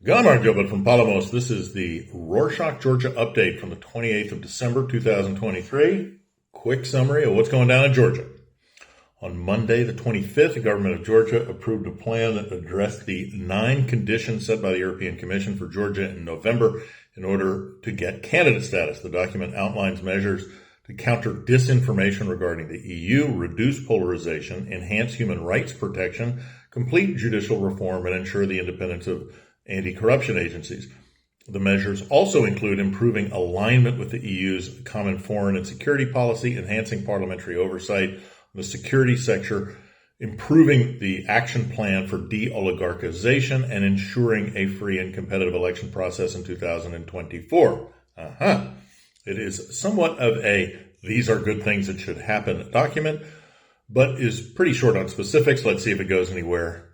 Gamar Gilbert from Palamos. This is the Rorshok, Georgia update from the 28th of December, 2023. Quick summary of what's going down in Georgia. On Monday, the 25th, the government of Georgia approved a plan that addressed the 9 conditions set by the European Commission for Georgia in November in order to get candidate status. The document outlines measures to counter disinformation regarding the EU, reduce polarization, enhance human rights protection, complete judicial reform, and ensure the independence of anti-corruption agencies. The measures also include improving alignment with the EU's common foreign and security policy, enhancing parliamentary oversight in the security sector, improving the action plan for de-oligarchization, and ensuring a free and competitive election process in 2024. It is somewhat of a these are good things that should happen document, but is pretty short on specifics. Let's see if it goes anywhere.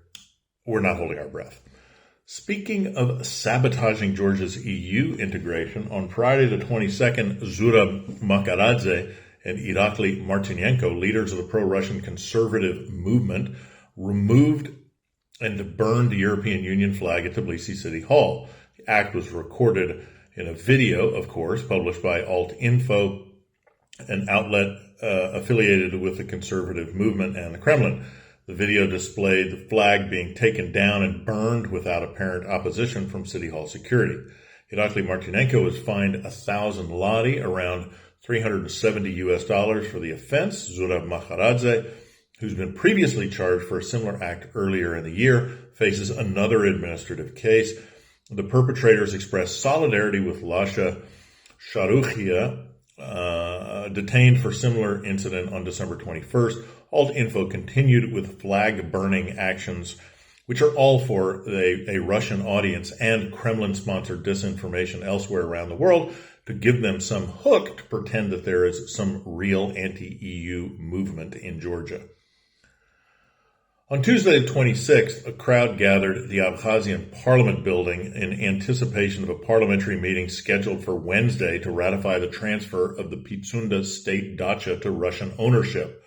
We're not holding our breath. Speaking of sabotaging Georgia's EU integration, on Friday the 22nd, Zurab Makharadze and Irakli Martynenko, leaders of the pro-Russian conservative movement, removed and burned the European Union flag at Tbilisi City Hall. The act was recorded in a video, of course, published by Alt-Info, an outlet affiliated with the conservative movement and the Kremlin. The video displayed the flag being taken down and burned without apparent opposition from City Hall security. Irakli Martynenko was fined 1,000 lari, around $370 for the offense. Zurab Makharadze, who's been previously charged for a similar act earlier in the year, faces another administrative case. The perpetrators expressed solidarity with Lasha Sharukhia, detained for similar incident on December 21st. Alt-Info continued with flag-burning actions, which are all for a Russian audience and Kremlin-sponsored disinformation elsewhere around the world to give them some hook to pretend that there is some real anti-EU movement in Georgia. On Tuesday the 26th, a crowd gathered at the Abkhazian parliament building in anticipation of a parliamentary meeting scheduled for Wednesday to ratify the transfer of the Pitsunda state dacha to Russian ownership.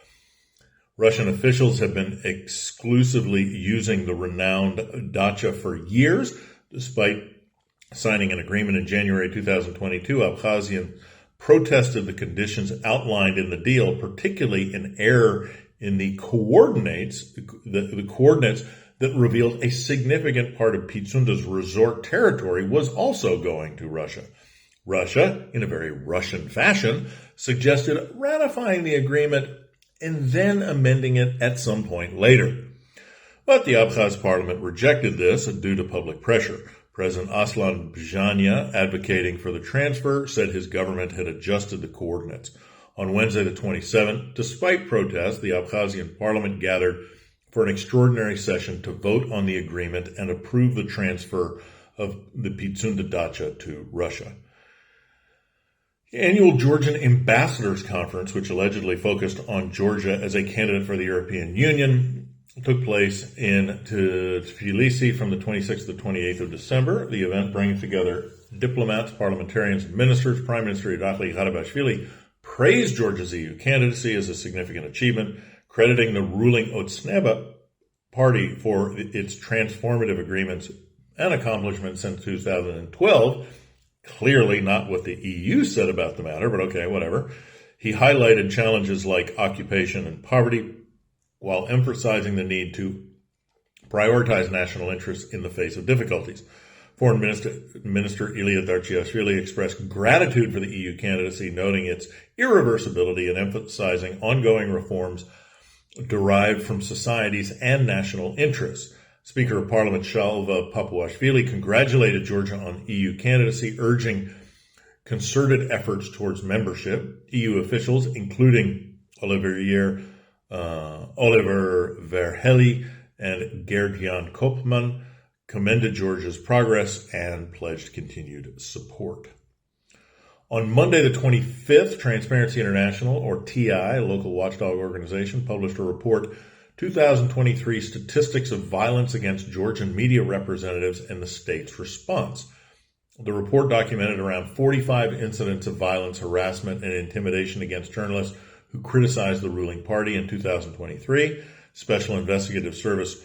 Russian officials have been exclusively using the renowned dacha for years. Despite signing an agreement in January 2022, Abkhazian protested the conditions outlined in the deal, particularly an error in the coordinates, the coordinates that revealed a significant part of Pitsunda's resort territory was also going to Russia. Russia, in a very Russian fashion, suggested ratifying the agreement and then amending it at some point later. But the Abkhaz parliament rejected this due to public pressure. President Aslan Bjanya, advocating for the transfer, said his government had adjusted the coordinates. On Wednesday the 27th, despite protests, the Abkhazian parliament gathered for an extraordinary session to vote on the agreement and approve the transfer of the Pitsunda dacha to Russia. The annual Georgian Ambassadors Conference, which allegedly focused on Georgia as a candidate for the European Union, took place in Tbilisi from the 26th to the 28th of December. The event brings together diplomats, parliamentarians, and ministers. Prime Minister Irakli Gharibashvili praised Georgia's EU candidacy as a significant achievement, crediting the ruling Otsneba party for its transformative agreements and accomplishments since 2012. Clearly not what the EU said about the matter, but okay, whatever. He highlighted challenges like occupation and poverty, while emphasizing the need to prioritize national interests in the face of difficulties. Foreign Minister Ilia Darchiashvili expressed gratitude for the EU candidacy, noting its irreversibility and emphasizing ongoing reforms derived from societies and national interests. Speaker of Parliament Shalva Papuashvili congratulated Georgia on EU candidacy, urging concerted efforts towards membership. EU officials, including Oliver Verhelyi and Georgian Kopman, commended Georgia's progress and pledged continued support. On Monday the 25th, Transparency International, or TI, a local watchdog organization, published a report, 2023 Statistics of Violence Against Georgian Media Representatives and the State's Response. The report documented around 45 incidents of violence, harassment, and intimidation against journalists who criticized the ruling party in 2023. Special Investigative Service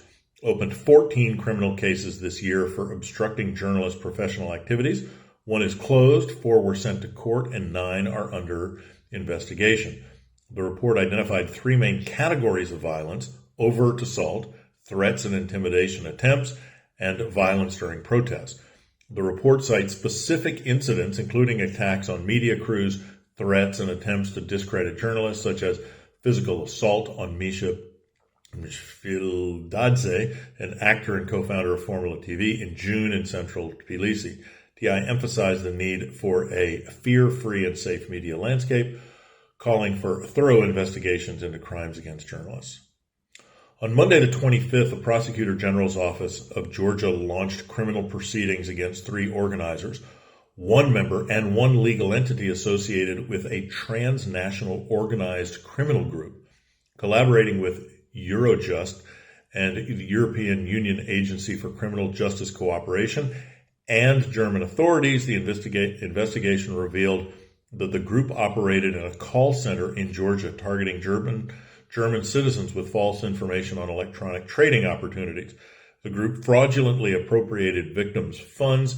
opened 14 criminal cases this year for obstructing journalists' professional activities. 1 is closed, 4 were sent to court, and 9 are under investigation. The report identified 3 main categories of violence: overt assault, threats and intimidation attempts, and violence during protests. The report cites specific incidents, including attacks on media crews, threats and attempts to discredit journalists, such as physical assault on Misha Mishfildadze, an actor and co-founder of Formula TV, in June in central Tbilisi. TI emphasized the need for a fear-free and safe media landscape, calling for thorough investigations into crimes against journalists. On Monday the 25th, the Prosecutor General's Office of Georgia launched criminal proceedings against 3 organizers, 1 member and 1 legal entity associated with a transnational organized criminal group. Collaborating with Eurojust and the European Union Agency for Criminal Justice Cooperation and German authorities, the investigation revealed that the group operated in a call center in Georgia targeting German citizens with false information on electronic trading opportunities. The group fraudulently appropriated victims' funds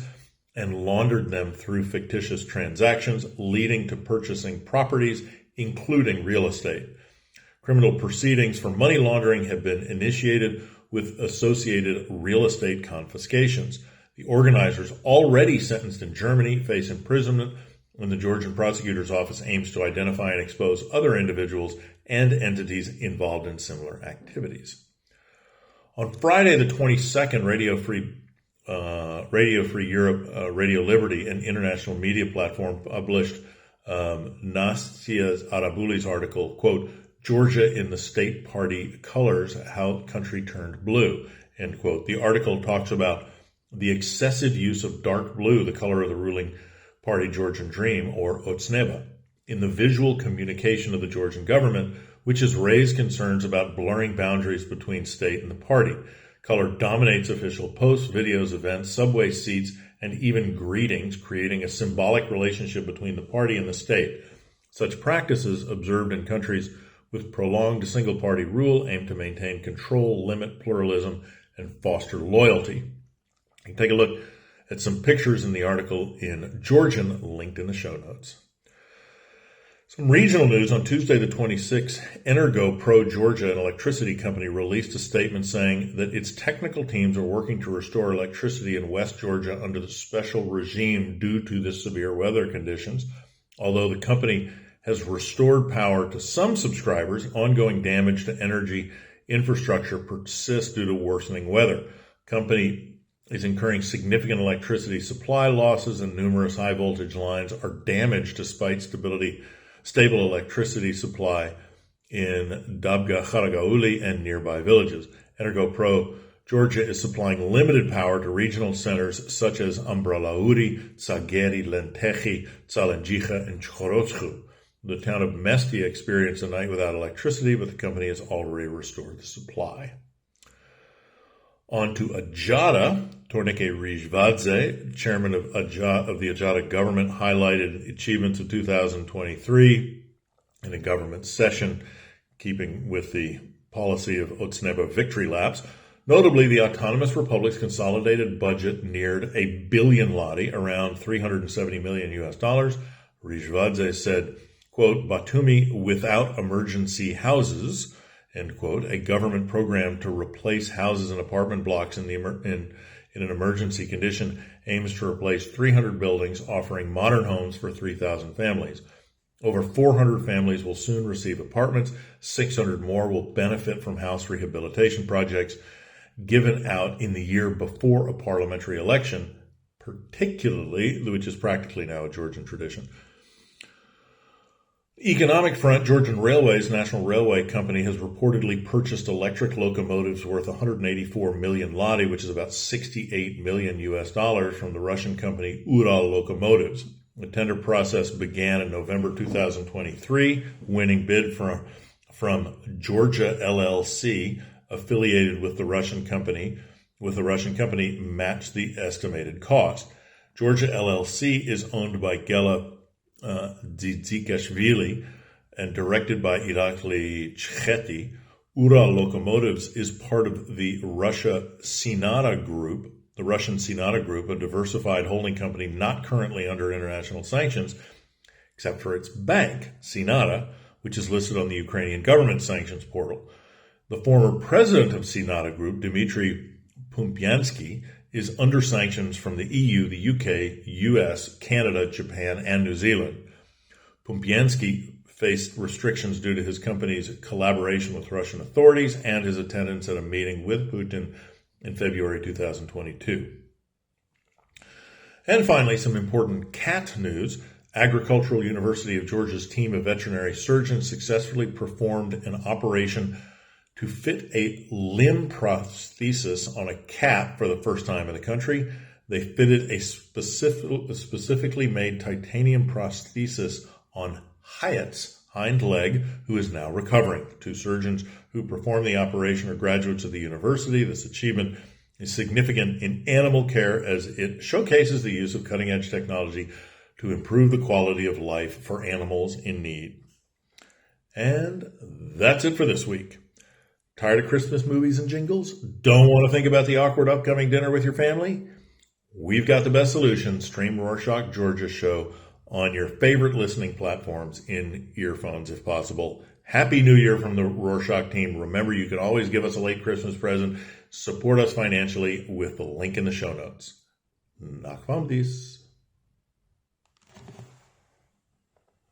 and laundered them through fictitious transactions, leading to purchasing properties, including real estate. Criminal proceedings for money laundering have been initiated with associated real estate confiscations. The organizers, already sentenced in Germany, face imprisonment, and the Georgian prosecutor's office aims to identify and expose other individuals and entities involved in similar activities. On Friday the 22nd, Radio Free Europe, Radio Liberty, an international media platform, published Nastya Arabuli's article, quote, "Georgia in the State Party Colors, How Country Turned Blue," end quote. The article talks about the excessive use of dark blue, the color of the ruling party Georgian Dream, or Otsneba, in the visual communication of the Georgian government, which has raised concerns about blurring boundaries between state and the party. Color dominates official posts, videos, events, subway seats, and even greetings, creating a symbolic relationship between the party and the state. Such practices, observed in countries with prolonged single-party rule, aim to maintain control, limit pluralism, and foster loyalty. You can take a look at some pictures in the article in Georgian, linked in the show notes. Some regional news. On Tuesday the 26th, Energo Pro Georgia, an electricity company, released a statement saying that its technical teams are working to restore electricity in West Georgia under the special regime due to the severe weather conditions. Although the company has restored power to some subscribers, ongoing damage to energy infrastructure persists due to worsening weather. The company is incurring significant electricity supply losses, and numerous high-voltage lines are damaged despite stable electricity supply in Dabga, Kharagauli, and nearby villages. Energo Pro Georgia is supplying limited power to regional centers such as Ambralauri, Tsageri, Lentechi, Tsalenjicha, and Chkhorotsku. The town of Mestia experienced a night without electricity, but the company has already restored the supply. On to Ajada. Tornike Rijvadze, chairman of the Ajada government, highlighted achievements of 2023 in a government session, keeping with the policy of Otsneba victory laps. Notably, the Autonomous Republic's consolidated budget neared $1 billion lari, around $370 million US. Rijvadze said, quote, "Batumi without emergency houses," end quote, a government program to replace houses and apartment blocks in an emergency condition, aims to replace 300 buildings, offering modern homes for 3,000 families. Over 400 families will soon receive apartments. 600 more will benefit from house rehabilitation projects given out in the year before a parliamentary election, particularly, which is practically now a Georgian tradition. Economic front, Georgian Railways, National Railway Company, has reportedly purchased electric locomotives worth 184 million lari, which is about $68 million US, from the Russian company Ural Locomotives. The tender process began in November 2023. Winning bid from Georgia LLC, affiliated with the Russian company, matched the estimated cost. Georgia LLC is owned by Gela Dzidzikashvili and directed by Irakli Chkheti, Ura Locomotives is part of the Russian Sinata Group, a diversified holding company not currently under international sanctions, except for its bank, Sinata, which is listed on the Ukrainian government sanctions portal. The former president of Sinata Group, Dmitry Pumpyansky, is under sanctions from the EU, the UK, US, Canada, Japan, and New Zealand. Pumpyansky faced restrictions due to his company's collaboration with Russian authorities and his attendance at a meeting with Putin in February 2022. And finally, some important cat news. Agricultural University of Georgia's team of veterinary surgeons successfully performed an operation to fit a limb prosthesis on a cat for the first time in the country. They fitted a specifically made titanium prosthesis on Hyatt's hind leg, who is now recovering. Two surgeons who performed the operation are graduates of the university. This achievement is significant in animal care as it showcases the use of cutting-edge technology to improve the quality of life for animals in need. And that's it for this week. Tired of Christmas movies and jingles? Don't want to think about the awkward upcoming dinner with your family? We've got the best solution. Stream Rorshok Georgia show on your favorite listening platforms in earphones if possible. Happy New Year from the Rorshok team. Remember, you can always give us a late Christmas present. Support us financially with the link in the show notes. Locomotives.